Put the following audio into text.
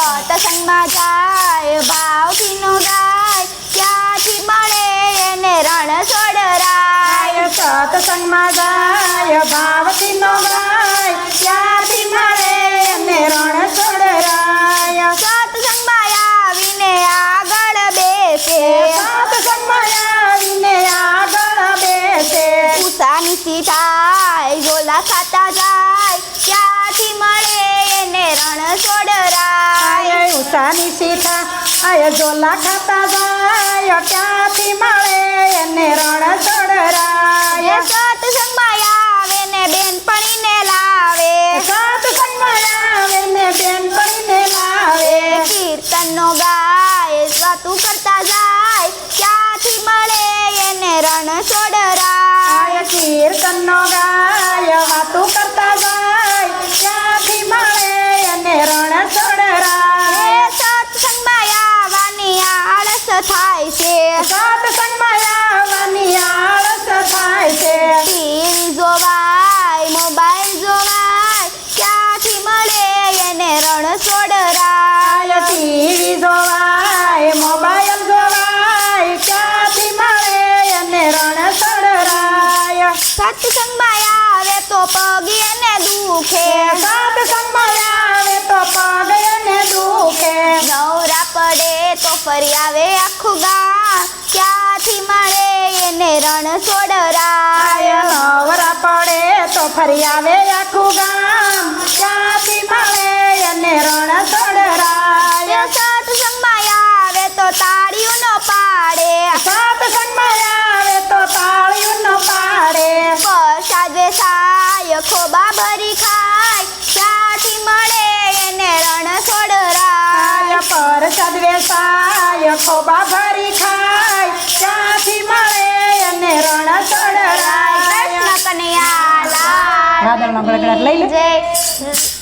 સત્સંગમાં જાય ભાવથી નો ગાય ક્યાંથી મળે એને રણ છોડરાય સત્સંગમાં જાય ભાવથી નો ગાય ક્યાંથી મળે એને રણ છોડરાય સત્સંગમાં આવીને આગળ બેસે સત્સંગમાં આવીને આગળ બેસે ઉષાની સીધાય ઝોલા ખાતા જાય ક્યાંથી મળે એને રણ છોડરાય ઉષાની સીતા આય ઝોલા ખાતા જાય ક્યાંથી મળે એને રણ છોડરાય સત્સંગમાં આવે ને બેનપણીને લાવે સત્સંગમાં આવે ને બેનપણીને લાવે કીર્તનનો ગાય વાતું કરતા જાય ક્યાંથી મળે એને રણ છોડરાય કીર્તનનો ગાય વાતું કરતા જાય ક્યાંથી મળે એને રણ છોડરાય સત્સંગમાં આવવાની આળસ થાય છે સત્સંગમાં આવવાની આળસ થાય છે ટીવી જોવાય મોબાઈલ જોવાય ક્યાંથી મળે એને રણ છોડરાય ટીવી જોવાય મોબાઈલ જોવાય ક્યાંથી મળે એને રણ છોડરાય સત્સંગમાં આવે તો પગ એને દુખે સત્સંગમાં આવે તો પગ એને દુખે નવરા પડે તો ફરી આવે આખું ગામ ક્યાંથી મળે એને રણ છોડરાય નવરા પડે તો ફરી આવે આખું ગામ ક્યાંથી મળે એને રણ છોડરાય સત્સંગમાં આવે તો તાળીઓ ન પાડે સત્સંગમાં આવે તો તાળીઓ ન પાડે પ્રસાદ વેસાય ખોબા ભરી ખાય ક્યાંથી મળે એને રણ છોડરાય પરસાદ વેસાય ખોબા ભરી ખાય ક્યાંથી મળે એને રણ છોડરાય કૃષ્ણ કનૈયા લાલ રાધાનો ગળગળાટ લઈ લે જય